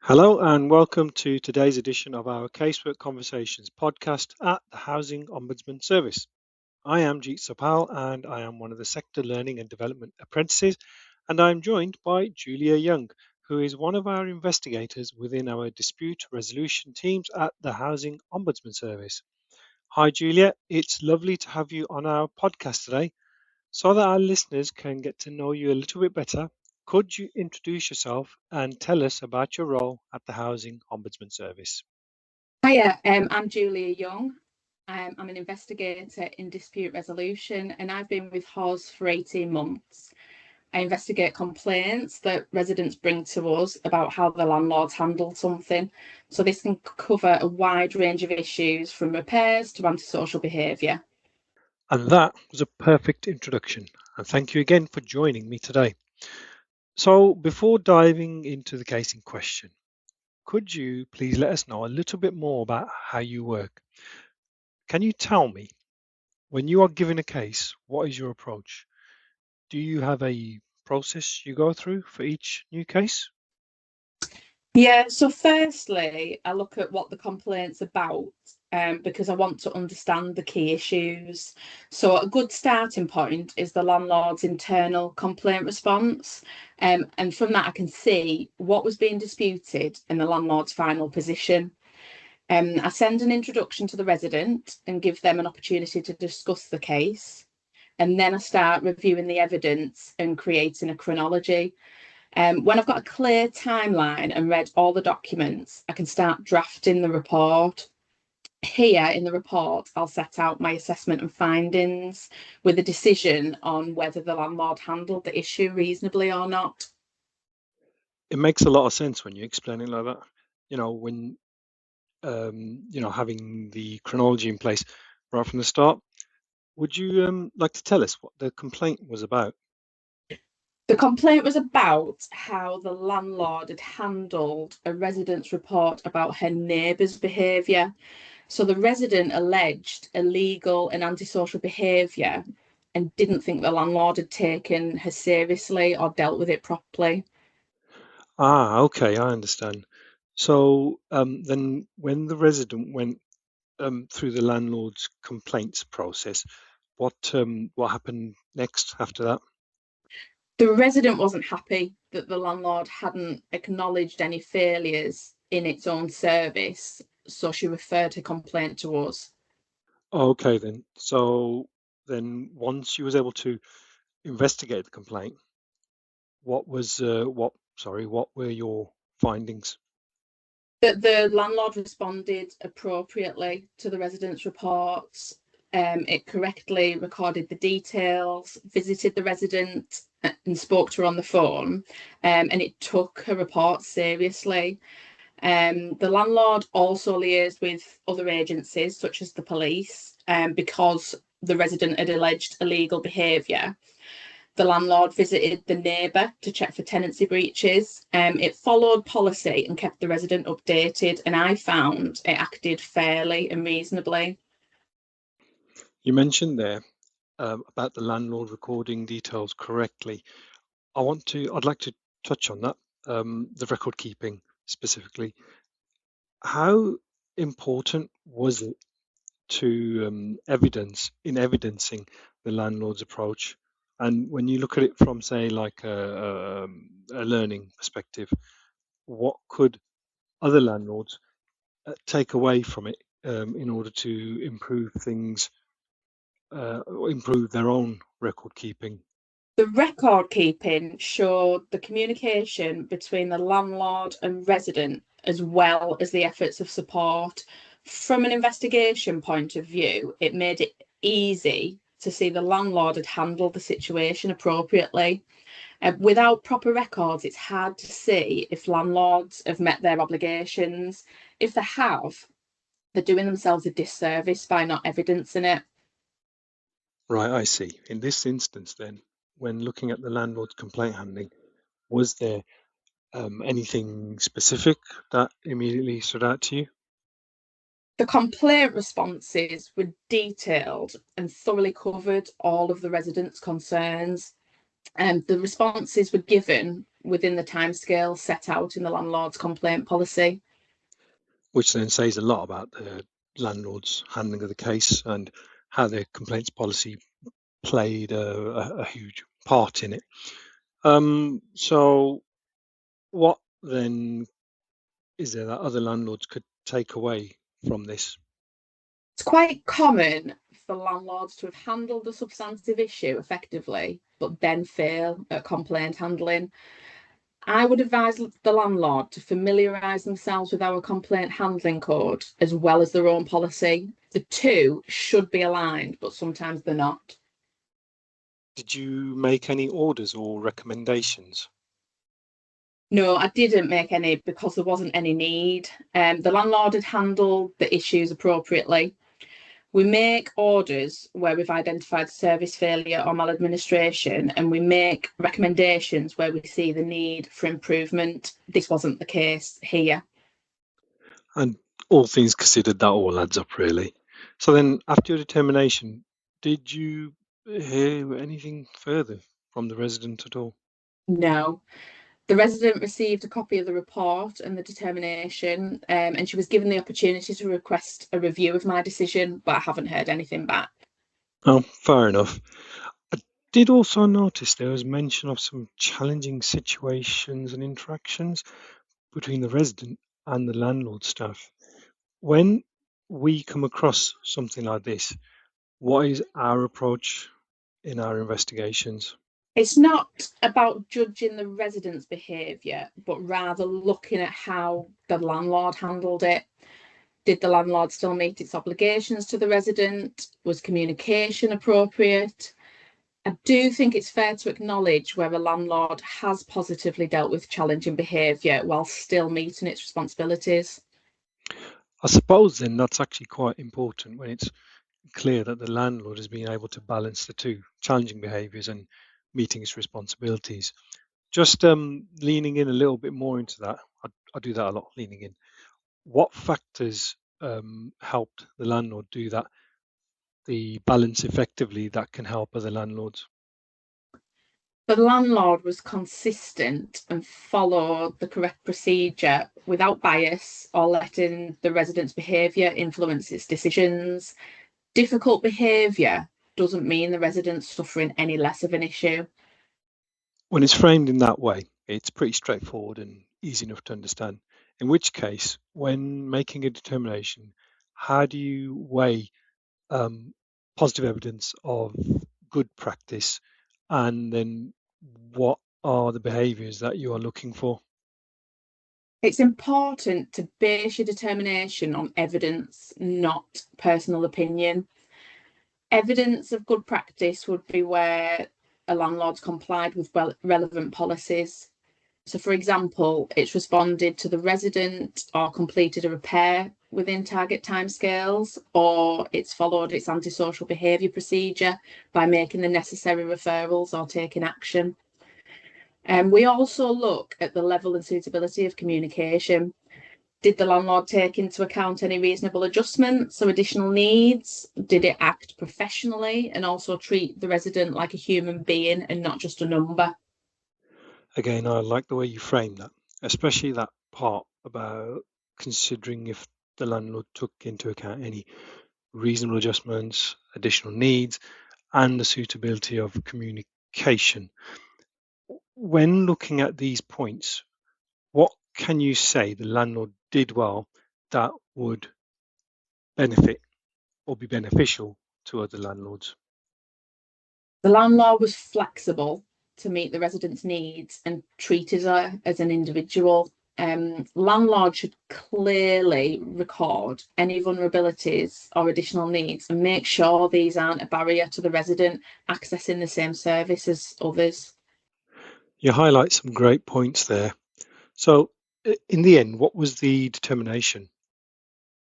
Hello and welcome to today's edition of our Casework Conversations podcast at the Housing Ombudsman Service. I am Jeet Sapal and I am one of the Sector Learning and Development Apprentices, and I am joined by Julia Young, who is one of our investigators within our dispute resolution teams at the Housing Ombudsman Service. Hi Julia, it's lovely to have you on our podcast today. So that our listeners can get to know you a little bit better, could you introduce yourself and tell us about your role at the Housing Ombudsman Service? Hiya, I'm Julia Young. I'm an investigator in dispute resolution and I've been with HOS for 18 months. I investigate complaints that residents bring to us about how the landlords handled something. So this can cover a wide range of issues from repairs to antisocial behaviour. And that was a perfect introduction. And thank you again for joining me today. So, before diving into the case in question, could you please let us know a little bit more about how you work? Can you tell me, when you are given a case, what is your approach? Do you have a process you go through for each new case? Yeah, so firstly, I look at what the complaint's about because I want to understand the key issues. So a good starting point is the landlord's internal complaint response. And from that, I can see what was being disputed and the landlord's final position. I send an introduction to the resident and give them an opportunity to discuss the case. And then I start reviewing the evidence and creating a chronology. When I've got a clear timeline and read all the documents, I can start drafting the report. Here in the report, I'll set out my assessment and findings with a decision on whether the landlord handled the issue reasonably or not. It makes a lot of sense when you explain it like that. When having the chronology in place right from the start. Would you like to tell us what the complaint was about? The complaint was about how the landlord had handled a resident's report about her neighbour's behaviour. So the resident alleged illegal and antisocial behaviour and didn't think the landlord had taken her seriously or dealt with it properly. Ah, okay, I understand. So then when the resident went through the landlord's complaints process, what happened next after that? The resident wasn't happy that the landlord hadn't acknowledged any failures in its own service, so she referred her complaint to us. Okay, then. So then once you was able to investigate the complaint, what were your findings? That the landlord responded appropriately to the residents' reports. It correctly recorded the details, visited the resident and spoke to her on the phone, and it took her report seriously. The landlord also liaised with other agencies, such as the police, because the resident had alleged illegal behaviour. The landlord visited the neighbour to check for tenancy breaches. It followed policy and kept the resident updated, and I found it acted fairly and reasonably. You mentioned there about the landlord recording details correctly. I'd like to touch on that, the record keeping specifically. How important was it to evidencing the landlord's approach? And when you look at it from, say, like a learning perspective, what could other landlords take away from it in order to improve things, improve their own record keeping? The record keeping showed the communication between the landlord and resident, as well as the efforts of support. From an investigation point of view, it made it easy to see the landlord had handled the situation appropriately. Without proper records, it's hard to see if landlords have met their obligations. If they have, they're doing themselves a disservice by not evidencing it. Right, I see. In this instance, then, when looking at the landlord's complaint handling, was there anything specific that immediately stood out to you? The complaint responses were detailed and thoroughly covered all of the residents' concerns. And the responses were given within the timescale set out in the landlord's complaint policy. Which then says a lot about the landlord's handling of the case and how their complaints policy played a huge part in it. So what then is there that other landlords could take away from this? It's quite common for landlords to have handled a substantive issue effectively, but then fail at complaint handling. I would advise the landlord to familiarise themselves with our complaint handling code as well as their own policy. The two should be aligned, but sometimes they're not. Did you make any orders or recommendations? No, I didn't make any because there wasn't any need. The landlord had handled the issues appropriately. We make orders where we've identified service failure or maladministration, and we make recommendations where we see the need for improvement. This wasn't the case here. And all things considered, that all adds up really. So then after your determination, did you hear anything further from the resident at all? No. The resident received a copy of the report and the determination, and she was given the opportunity to request a review of my decision, but I haven't heard anything back. Oh, fair enough. I did also notice there was mention of some challenging situations and interactions between the resident and the landlord staff. When we come across something like this, what is our approach in our investigations? It's not about judging the resident's behaviour, but rather looking at how the landlord handled it. Did the landlord still meet its obligations to the resident? Was communication appropriate? I do think it's fair to acknowledge where a landlord has positively dealt with challenging behaviour while still meeting its responsibilities. I suppose then that's actually quite important when it's clear that the landlord has been able to balance the two, challenging behaviours and meeting its responsibilities. Just leaning in a little bit more into that, I do that a lot, leaning in. What factors helped the landlord do that, the balance effectively that can help other landlords? The landlord was consistent and followed the correct procedure without bias or letting the resident's behaviour influence its decisions. Difficult behaviour doesn't mean the resident's suffering any less of an issue. When it's framed in that way, it's pretty straightforward and easy enough to understand. In which case, when making a determination, how do you weigh positive evidence of good practice and then what are the behaviours that you are looking for? It's important to base your determination on evidence, not personal opinion. Evidence of good practice would be where a landlord's complied with relevant policies. So, for example, it's responded to the resident or completed a repair within target timescales, or it's followed its antisocial behaviour procedure by making the necessary referrals or taking action. And we also look at the level and suitability of communication. Did the landlord take into account any reasonable adjustments or additional needs? Did it act professionally and also treat the resident like a human being and not just a number? Again, I like the way you frame that, especially that part about considering if the landlord took into account any reasonable adjustments, additional needs, and the suitability of communication. When looking at these points, what can you say the landlord did well that would benefit or be beneficial to other landlords? The landlord was flexible to meet the resident's needs and treated her as an individual. Landlord should clearly record any vulnerabilities or additional needs and make sure these aren't a barrier to the resident accessing the same service as others. You highlight some great points there. So, in the end, what was the determination?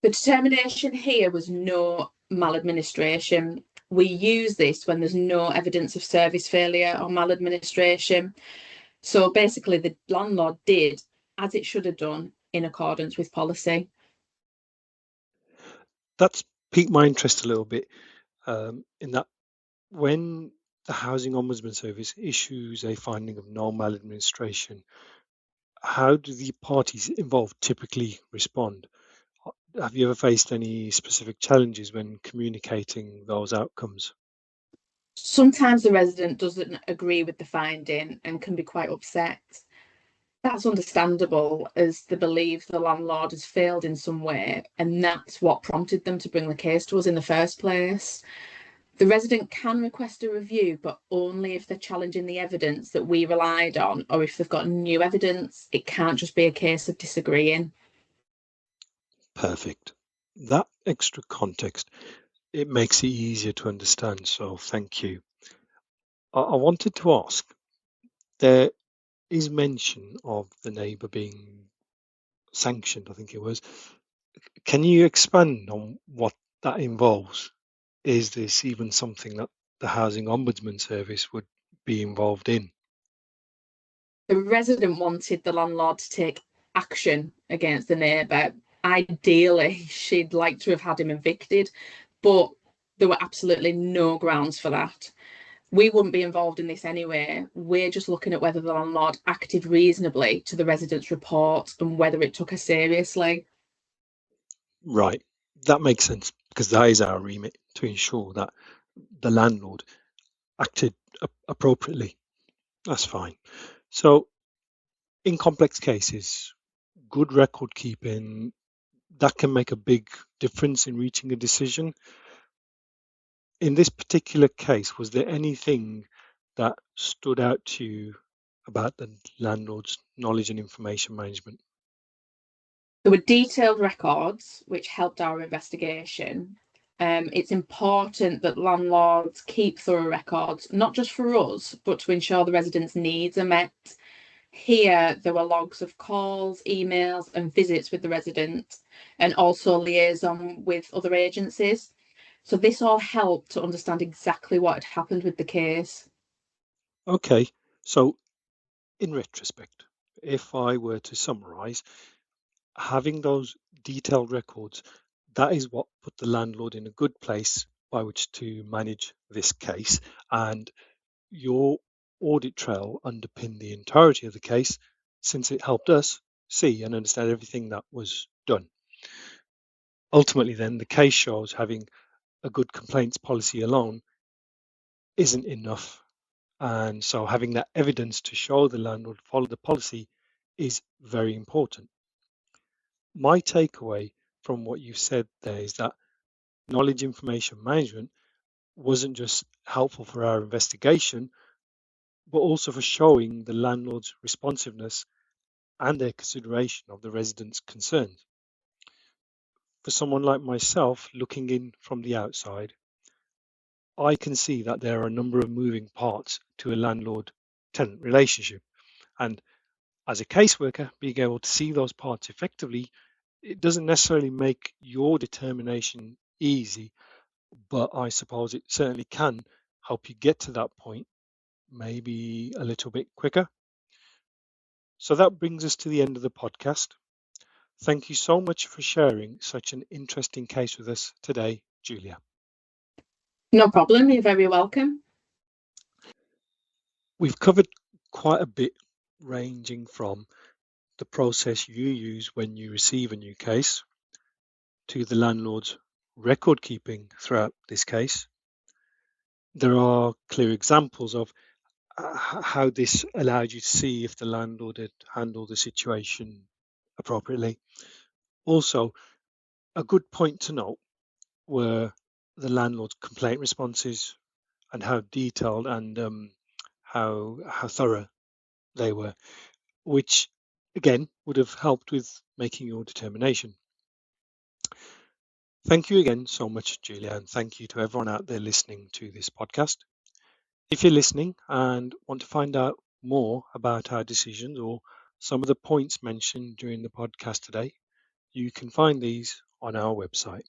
The determination here was no maladministration. We use this when there's no evidence of service failure or maladministration. So basically, the landlord did as it should have done in accordance with policy. That's piqued my interest a little bit in that when the Housing Ombudsman Service issues a finding of no maladministration, how do the parties involved typically respond? Have you ever faced any specific challenges when communicating those outcomes? Sometimes the resident doesn't agree with the finding and can be quite upset. That's understandable as they believe the landlord has failed in some way, and that's what prompted them to bring the case to us in the first place. The resident can request a review, but only if they're challenging the evidence that we relied on or if they've got new evidence. It can't just be a case of disagreeing. Perfect. That extra context, it makes it easier to understand, so thank you. I wanted to ask, there is mention of the neighbour being sanctioned, I think it was. Can you expand on what that involves? Is this even something that the Housing Ombudsman Service would be involved in? The resident wanted the landlord to take action against the neighbour. Ideally, she'd like to have had him evicted, but there were absolutely no grounds for that. We wouldn't be involved in this anyway. We're just looking at whether the landlord acted reasonably to the resident's report and whether it took her seriously. Right, that makes sense because that is our remit to ensure that the landlord acted appropriately. That's fine. So, in complex cases, good record keeping that can make a big difference in reaching a decision. In this particular case, was there anything that stood out to you about the landlord's knowledge and information management? There were detailed records which helped our investigation. It's important that landlords keep thorough records, not just for us, but to ensure the residents' needs are met. Here, there were logs of calls, emails, and visits with the resident, and also liaison with other agencies. So, this all helped to understand exactly what had happened with the case. Okay, so in retrospect, if I were to summarize, having those detailed records, that is what put the landlord in a good place by which to manage this case. And your audit trail underpinned the entirety of the case since it helped us see and understand everything that was done. Ultimately, then, the case shows having a good complaints policy alone isn't enough. And so having that evidence to show the landlord followed the policy is very important. My takeaway from what you said there is that knowledge information management wasn't just helpful for our investigation, but also for showing the landlord's responsiveness and their consideration of the residents' concerns. For someone like myself looking in from the outside, I can see that there are a number of moving parts to a landlord-tenant relationship. And as a caseworker, being able to see those parts effectively, it doesn't necessarily make your determination easy, but I suppose it certainly can help you get to that point maybe a little bit quicker. So that brings us to the end of the podcast. Thank you so much for sharing such an interesting case with us today, Julia. No problem, you're very welcome. We've covered quite a bit, ranging from the process you use when you receive a new case to the landlord's record keeping throughout this case. There are clear examples of how this allowed you to see if the landlord had handled the situation appropriately. Also, a good point to note were the landlord's complaint responses and how detailed and how thorough they were, which again would have helped with making your determination. Thank you again so much, Julia, and thank you to everyone out there listening to this podcast. If you're listening and want to find out more about our decisions or some of the points mentioned during the podcast today, you can find these on our website.